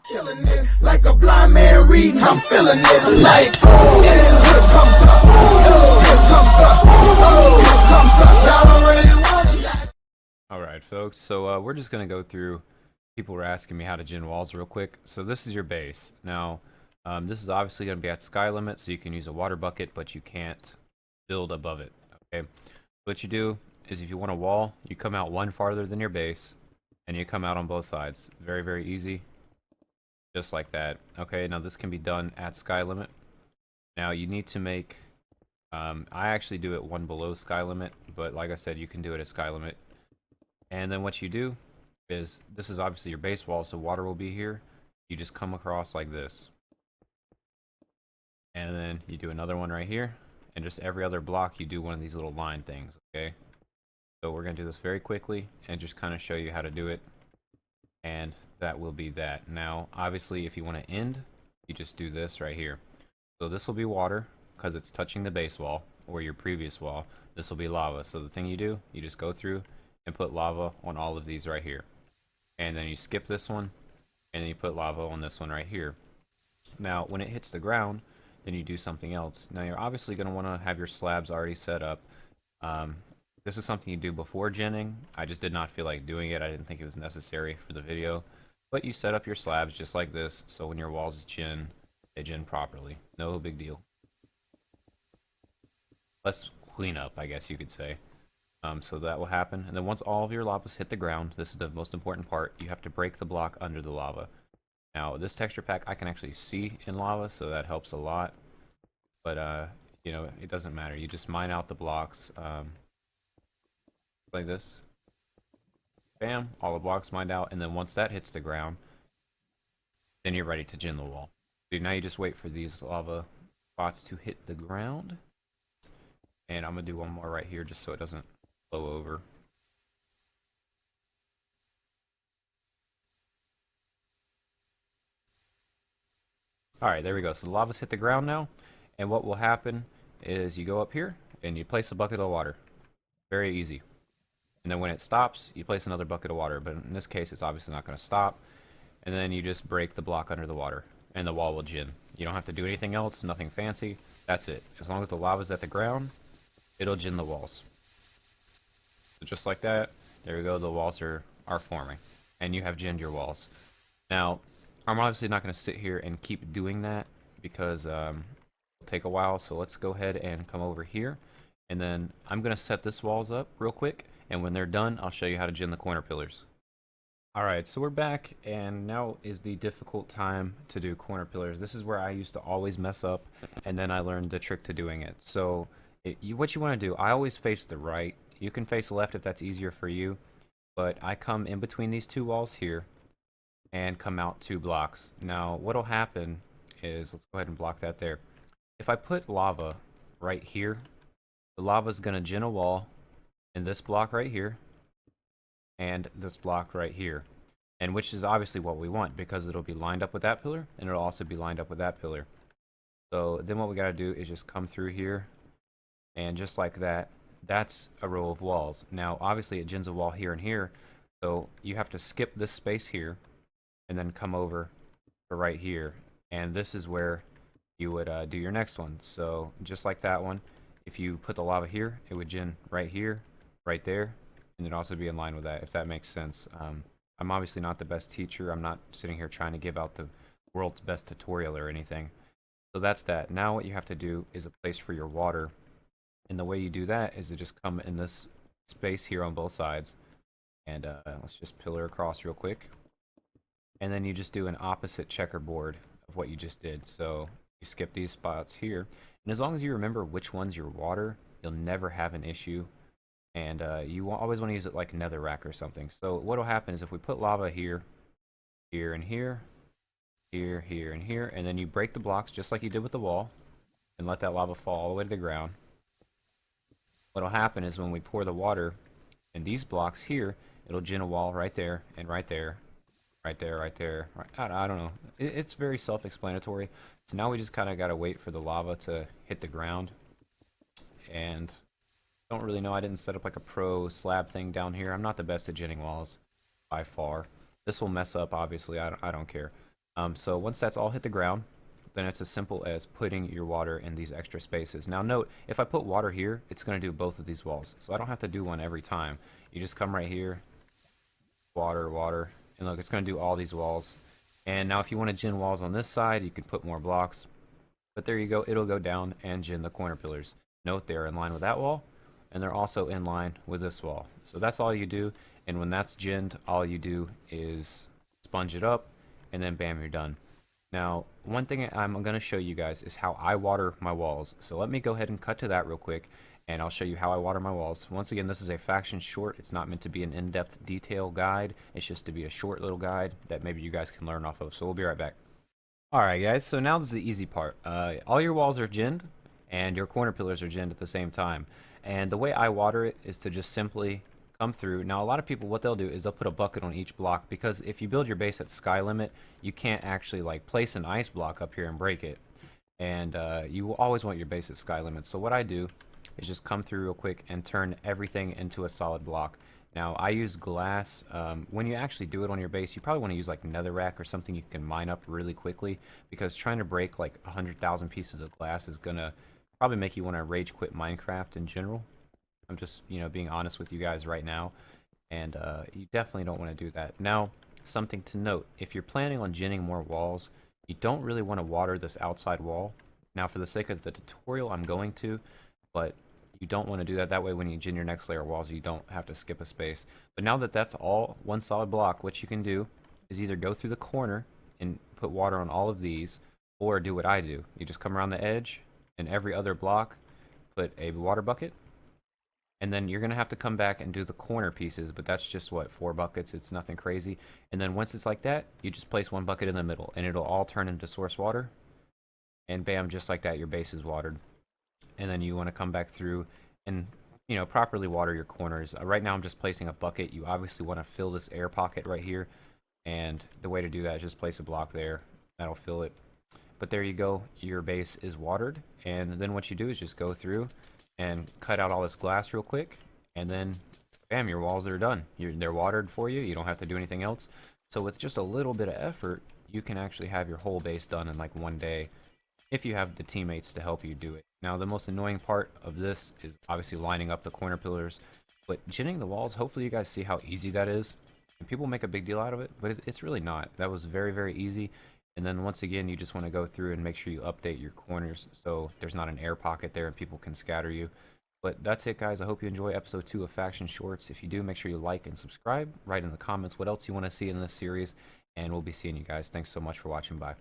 killing it like a blind man reading. I'm feeling it like, oh, here comes the, oh, here comes the, y'all don't really want it. Alright folks, so we're just going to go through, people were asking me how to gen walls real quick. So this is your base. Now, this is obviously going to be at sky limit, so you can use a water bucket, but you can't build above it, okay? What you do is if you want a wall, you come out one farther than your base, and you come out on both sides. Very, very easy. Just like that. Okay, now this can be done at sky limit. Now you need to make, I actually do it one below sky limit, but like I said, you can do it at sky limit. And then what you do is, this is obviously your base wall, so water will be here. You just come across like this. And then you do another one right here. And just every other block you do one of these little line things, okay? So we're going to do this very quickly and just kind of show you how to do it. And that will be that. Now, obviously, if you want to end, you just do this right here. So this will be water because it's touching the base wall or your previous wall. This will be lava. So the thing you do, you just go through and put lava on all of these right here. And then you skip this one and then you put lava on this one right here. Now, when it hits the ground, then you do something else. Now, you're obviously going to want to have your slabs already set up. This is something you do before genning. I just did not feel like doing it. I didn't think it was necessary for the video. But you set up your slabs just like this, so when your walls gen, they gen properly. No big deal. Let's clean up, I guess you could say. So that will happen. And then once all of your lavas hit the ground, this is the most important part, you have to break the block under the lava. Now, this texture pack I can actually see in lava, so that helps a lot. But, you know, it doesn't matter. You just mine out the blocks. Like this. Bam, all the blocks mined out, and then once that hits the ground, then you're ready to gen the wall. So now you just wait for these lava spots to hit the ground. And I'm gonna do one more right here just so it doesn't flow over. Alright, there we go. So the lava's hit the ground now, and what will happen is you go up here and you place a bucket of water. Very easy. And then when it stops, you place another bucket of water, but in this case, it's obviously not going to stop. And then you just break the block under the water, and the wall will gen. You don't have to do anything else, nothing fancy. That's it. As long as the lava's at the ground, it'll gen the walls. So just like that, there we go, the walls are forming. And you have genned your walls. Now, I'm obviously not going to sit here and keep doing that, because it'll take a while, so let's go ahead and come over here. And then I'm going to set this walls up real quick. And when they're done, I'll show you how to gen the corner pillars. Alright, so we're back, and now is the difficult time to do corner pillars. This is where I used to always mess up, and then I learned the trick to doing it. So, what you want to do, I always face the right. You can face left if that's easier for you, but I come in between these two walls here, and come out 2 blocks. Now, what'll happen is, let's go ahead and block that there. If I put lava right here, the lava's going to gen a wall, in this block right here, and this block right here, and which is obviously what we want because it'll be lined up with that pillar, and it'll also be lined up with that pillar. So then what we got to do is just come through here, and just like that, that's a row of walls. Now obviously it gens a wall here and here, so you have to skip this space here, and then come over to right here, and this is where you would do your next one. So just like that one, if you put the lava here, it would gen right here, right there, and it'd also be in line with that, if that makes sense. I'm obviously not the best teacher. I'm not sitting here trying to give out the world's best tutorial or anything. So that's that. Now what you have to do is a place for your water, and the way you do that is to just come in this space here on both sides, and let's just pillar across real quick, and then you just do an opposite checkerboard of what you just did. So you skip these spots here, and as long as you remember which one's your water, you'll never have an issue. And you always want to use it like netherrack or something. So what will happen is if we put lava here, here and here, here, here and here, and then you break the blocks just like you did with the wall, and let that lava fall all the way to the ground. What will happen is when we pour the water in these blocks here, it'll gen a wall right there, and right there, right there, right there. I don't know. It's very self-explanatory. So now we just kind of got to wait for the lava to hit the ground. And don't really know. I didn't set up like a pro slab thing down here. I'm not the best at genning walls by far. This will mess up, obviously. I don't care. So once that's all hit the ground, then it's as simple as putting your water in these extra spaces. Now note, if I put water here, it's going to do both of these walls. So I don't have to do one every time. You just come right here, water, water, and look, it's going to do all these walls. And now if you want to gin walls on this side, you can put more blocks. But there you go, it'll go down and gin the corner pillars. Note they're in line with that wall, and they're also in line with this wall. So that's all you do, and when that's ginned, all you do is sponge it up, and then bam, you're done. Now, one thing I'm going to show you guys is how I water my walls. So let me go ahead and cut to that real quick, and I'll show you how I water my walls. Once again, this is a faction short. It's not meant to be an in-depth detail guide. It's just to be a short little guide that maybe you guys can learn off of. So we'll be right back. Alright guys, so now this is the easy part. All your walls are ginned, and your corner pillars are ginned at the same time. And the way I water it is to just simply come through. Now a lot of people, what they'll do is they'll put a bucket on each block, because if you build your base at sky limit, you can't actually like place an ice block up here and break it. And you will always want your base at sky limit. So what I do is just come through real quick and turn everything into a solid block. Now I use glass. When you actually do it on your base, you probably want to use like netherrack or something you can mine up really quickly, because trying to break like 100,000 pieces of glass is gonna probably make you want to rage quit Minecraft in general. I'm just, you know, being honest with you guys right now, and you definitely don't want to do that. Now, something to note, if you're planning on ginning more walls, you don't really want to water this outside wall. Now for the sake of the tutorial, I'm going to, but you don't want to do that. That way when you gin your next layer of walls, you don't have to skip a space. But now that that's all one solid block, what you can do is either go through the corner and put water on all of these, or do what I do. You just come around the edge, and every other block put a water bucket, and then you're going to have to come back and do the corner pieces, but that's just what, 4 buckets. It's nothing crazy. And then once it's like that, you just place one bucket in the middle, and it'll all turn into source water, and bam, just like that, your base is watered. And then you want to come back through and, you know, properly water your corners. Right now I'm just placing a bucket. You obviously want to fill this air pocket right here, and the way to do that is just place a block there. That'll fill it. But there you go, your base is watered. And then what you do is just go through and cut out all this glass real quick, and then bam, your walls are done. They're watered for you. You don't have to do anything else. So with just a little bit of effort, you can actually have your whole base done in like one day, if you have the teammates to help you do it. Now the most annoying part of this is obviously lining up the corner pillars, but ginning the walls, hopefully you guys see how easy that is. And people make a big deal out of it, but it's really not. That was very, very easy. And then once again, you just want to go through and make sure you update your corners so there's not an air pocket there and people can scatter you. But that's it guys, I hope you enjoy episode 2 of Faction Shorts. If you do, make sure you like and subscribe. Write in the comments what else you want to see in this series, and we'll be seeing you guys. Thanks so much for watching, bye.